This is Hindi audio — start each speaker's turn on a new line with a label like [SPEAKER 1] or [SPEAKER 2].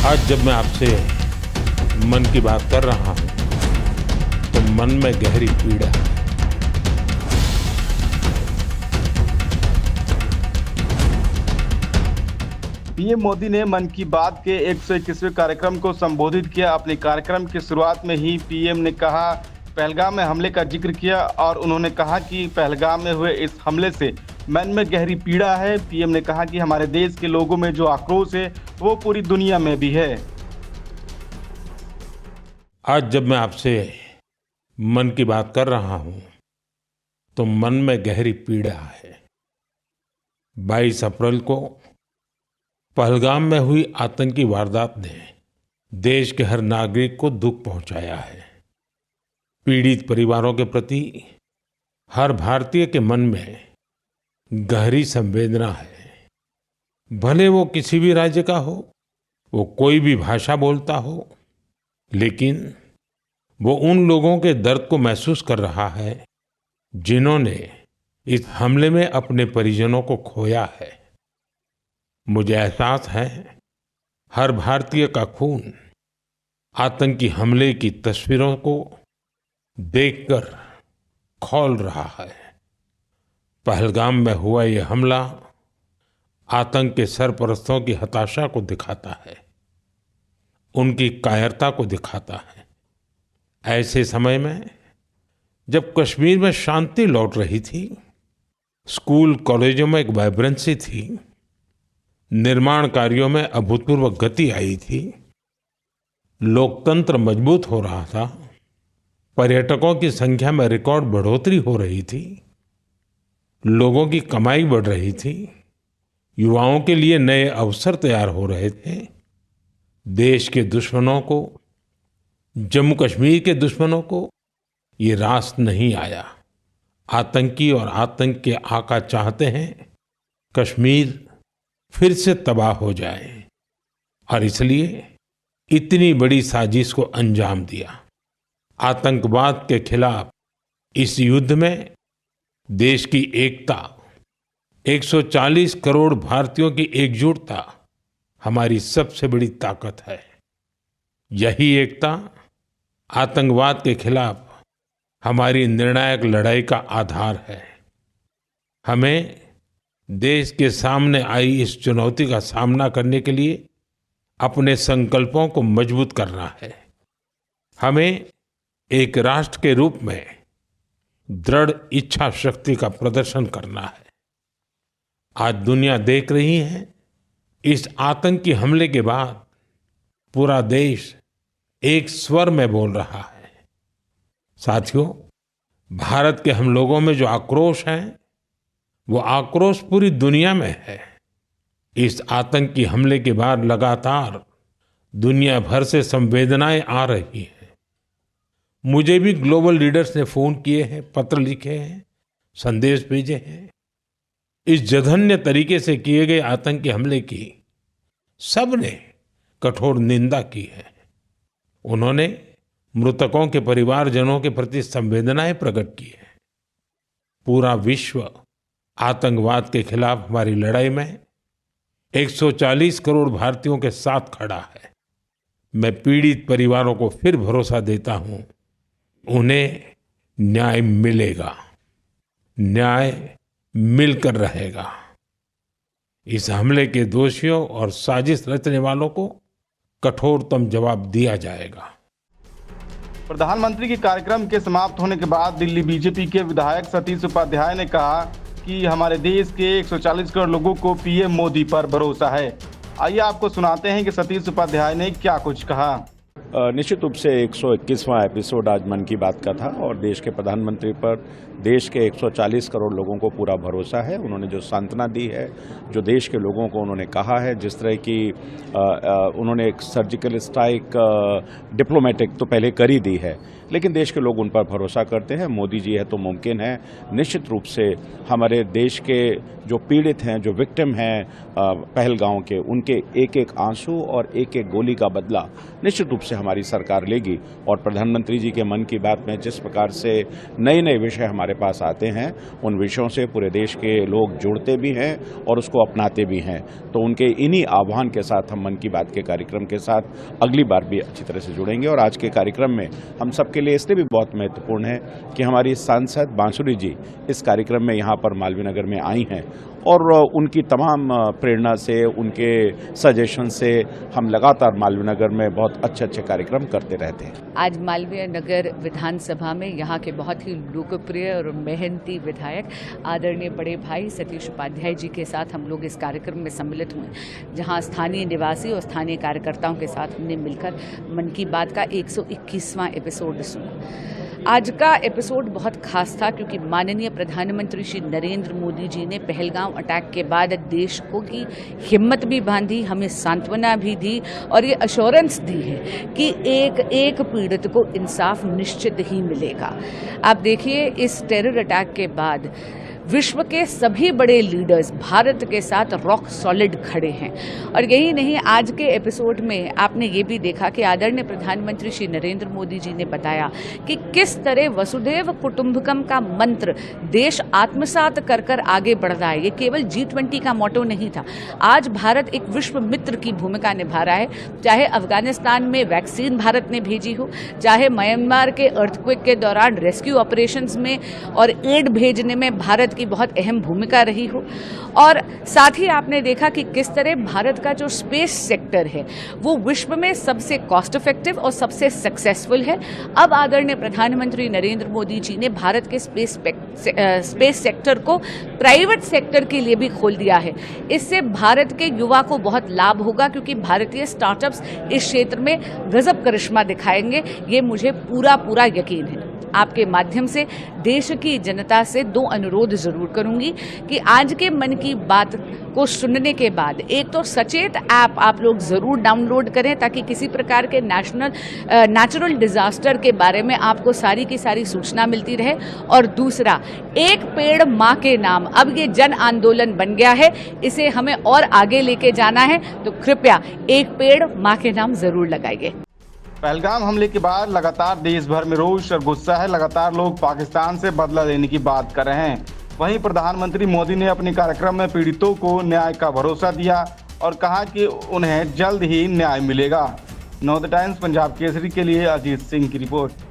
[SPEAKER 1] आज जब मैं आपसे मन की बात कर रहा हूं तो मन में गहरी पीड़ा है।
[SPEAKER 2] पीएम मोदी ने मन की बात के 121वें कार्यक्रम को संबोधित किया। अपने कार्यक्रम की शुरुआत में ही पीएम ने कहा, पहलगाम में हमले का जिक्र किया और उन्होंने कहा कि पहलगाम में हुए इस हमले से मन में गहरी पीड़ा है। पीएम ने कहा कि हमारे देश के लोगों में जो आक्रोश है वो पूरी दुनिया में भी है।
[SPEAKER 1] आज जब मैं आपसे मन की बात कर रहा हूं तो मन में गहरी पीड़ा है। 22 अप्रैल को पहलगाम में हुई आतंकी वारदात ने देश के हर नागरिक को दुख पहुंचाया है। पीड़ित परिवारों के प्रति हर भारतीय के मन में गहरी संवेदना है। भले वो किसी भी राज्य का हो, वो कोई भी भाषा बोलता हो, लेकिन वो उन लोगों के दर्द को महसूस कर रहा है जिन्होंने इस हमले में अपने परिजनों को खोया है। मुझे एहसास है हर भारतीय का खून आतंकी हमले की तस्वीरों को देखकर खौल रहा है। पहलगाम में हुआ ये हमला आतंक के सरपरस्तों की हताशा को दिखाता है, उनकी कायरता को दिखाता है। ऐसे समय में जब कश्मीर में शांति लौट रही थी, स्कूल कॉलेजों में एक वाइब्रेंसी थी, निर्माण कार्यों में अभूतपूर्व गति आई थी, लोकतंत्र मजबूत हो रहा था, पर्यटकों की संख्या में रिकॉर्ड बढ़ोतरी हो रही थी, लोगों की कमाई बढ़ रही थी, युवाओं के लिए नए अवसर तैयार हो रहे थे, देश के दुश्मनों को, जम्मू कश्मीर के दुश्मनों को ये रास नहीं आया। आतंकी और आतंक के आका चाहते हैं कश्मीर फिर से तबाह हो जाए और इसलिए इतनी बड़ी साजिश को अंजाम दिया। आतंकवाद के खिलाफ इस युद्ध में देश की एकता, 140 करोड़ भारतीयों की एकजुटता हमारी सबसे बड़ी ताकत है। यही एकता आतंकवाद के खिलाफ हमारी निर्णायक लड़ाई का आधार है। हमें देश के सामने आई इस चुनौती का सामना करने के लिए अपने संकल्पों को मजबूत करना है। हमें एक राष्ट्र के रूप में दृढ़ इच्छा शक्ति का प्रदर्शन करना है। आज दुनिया देख रही है, इस आतंकी हमले के बाद पूरा देश एक स्वर में बोल रहा है। साथियों, भारत के हम लोगों में जो आक्रोश है, वो आक्रोश पूरी दुनिया में है। इस आतंकी हमले के बाद लगातार दुनिया भर से संवेदनाएं आ रही हैं। मुझे भी ग्लोबल लीडर्स ने फोन किए हैं, पत्र लिखे हैं, संदेश भेजे हैं। इस जघन्य तरीके से किए गए आतंकी हमले की सबने कठोर निंदा की है। उन्होंने मृतकों के परिवारजनों के प्रति संवेदनाएं प्रकट की है। पूरा विश्व आतंकवाद के खिलाफ हमारी लड़ाई में 140 करोड़ भारतीयों के साथ खड़ा है। मैं पीड़ित परिवारों को फिर भरोसा देता हूं, उन्हें न्याय मिलेगा, न्याय मिलकर रहेगा। इस हमले के दोषियों और साजिश रचने वालों को कठोरतम जवाब दिया जाएगा।
[SPEAKER 2] प्रधानमंत्री के कार्यक्रम के समाप्त होने के बाद दिल्ली बीजेपी के विधायक सतीश उपाध्याय ने कहा कि हमारे देश के 140 करोड़ लोगों को पीएम मोदी पर भरोसा है। आइए आपको सुनाते हैं कि सतीश उपाध्याय ने क्या कुछ कहा।
[SPEAKER 3] निश्चित रूप से 121वां एपिसोड आज मन की बात का था और देश के प्रधानमंत्री पर देश के 140 करोड़ लोगों को पूरा भरोसा है। उन्होंने जो सांत्वना दी है, जो देश के लोगों को उन्होंने कहा है, जिस तरह की उन्होंने एक सर्जिकल स्ट्राइक डिप्लोमेटिक तो पहले कर ही दी है, लेकिन देश के लोग उन पर भरोसा करते हैं। मोदी जी है तो मुमकिन है। निश्चित रूप से हमारे देश के जो पीड़ित हैं, जो विक्टिम हैं पहलगांव के, उनके एक एक आंसू और एक एक गोली का बदला निश्चित रूप से हमारी सरकार लेगी। और प्रधानमंत्री जी के मन की बात में जिस प्रकार से नए नए विषय हमारे पास आते हैं, उन विषयों से पूरे देश के लोग जुड़ते भी हैं और उसको अपनाते भी हैं। तो उनके इन्हीं आह्वान के साथ हम मन की बात के कार्यक्रम के साथ अगली बार भी अच्छी तरह से जुड़ेंगे। और आज के कार्यक्रम में हम सबके लिए इसलिए भी बहुत महत्वपूर्ण है कि हमारी सांसद बांसुरी जी इस कार्यक्रम में यहाँ पर मालवीय नगर में आई हैं और उनकी तमाम प्रेरणा से, उनके सजेशन से हम लगातार मालवीय नगर में बहुत अच्छे अच्छे कार्यक्रम करते रहते हैं।
[SPEAKER 4] आज मालवीय नगर विधानसभा में यहाँ के बहुत ही लोकप्रिय और मेहनती विधायक आदरणीय बड़े भाई सतीश उपाध्याय जी के साथ हम लोग इस कार्यक्रम में सम्मिलित हुए, जहाँ स्थानीय निवासी और स्थानीय कार्यकर्ताओं के साथ हमने मिलकर मन की बात का 121वां एपिसोड सुना। आज का एपिसोड बहुत खास था क्योंकि माननीय प्रधानमंत्री श्री नरेंद्र मोदी जी ने पहलगांव अटैक के बाद देश को की हिम्मत भी बांधी, हमें सांत्वना भी दी और ये अश्योरेंस दी है कि एक एक पीड़ित को इंसाफ निश्चित ही मिलेगा। आप देखिए, इस टेरर अटैक के बाद विश्व के सभी बड़े लीडर्स भारत के साथ रॉक सॉलिड खड़े हैं। और यही नहीं, आज के एपिसोड में आपने ये भी देखा कि आदरणीय प्रधानमंत्री श्री नरेंद्र मोदी जी ने बताया कि किस तरह वसुधैव कुटुंबकम का मंत्र देश आत्मसात कर कर आगे बढ़ रहा है। ये केवल G20 का मोटो नहीं था। आज भारत एक विश्व मित्र की भूमिका निभा रहा है, चाहे अफगानिस्तान में वैक्सीन भारत ने भेजी हो, चाहे म्यांमार के अर्थक्वेक के दौरान रेस्क्यू ऑपरेशंस में और एड भेजने में भारत की बहुत अहम भूमिका रही हो। और साथ ही आपने देखा कि किस तरह भारत का जो स्पेस सेक्टर है वो विश्व में सबसे कॉस्ट इफेक्टिव और सबसे सक्सेसफुल है। अब आदरणीय प्रधानमंत्री नरेंद्र मोदी जी ने भारत के स्पेस सेक्टर को प्राइवेट सेक्टर के लिए भी खोल दिया है। इससे भारत के युवा को बहुत लाभ होगा क्योंकि भारतीय स्टार्टअप्स इस क्षेत्र में गजब करिश्मा दिखाएंगे, ये मुझे पूरा यकीन है। आपके माध्यम से देश की जनता से 2 अनुरोध जरूर करूंगी कि आज के मन की बात को सुनने के बाद एक तो सचेत ऐप आप लोग जरूर डाउनलोड करें ताकि किसी प्रकार के नेचुरल डिजास्टर के बारे में आपको सारी की सारी सूचना मिलती रहे। और दूसरा, एक पेड़ माँ के नाम, अब ये जन आंदोलन बन गया है, इसे हमें और आगे लेके जाना है, तो कृपया एक पेड़ माँ के नाम जरूर लगाइए।
[SPEAKER 2] पहलगाम हमले के बाद लगातार देश भर में रोष और गुस्सा है। लगातार लोग पाकिस्तान से बदला लेने की बात कर रहे हैं। वहीं प्रधानमंत्री मोदी ने अपने कार्यक्रम में पीड़ितों को न्याय का भरोसा दिया और कहा कि उन्हें जल्द ही न्याय मिलेगा। नव द टाइम्स पंजाब केसरी के लिए अजीत सिंह की रिपोर्ट।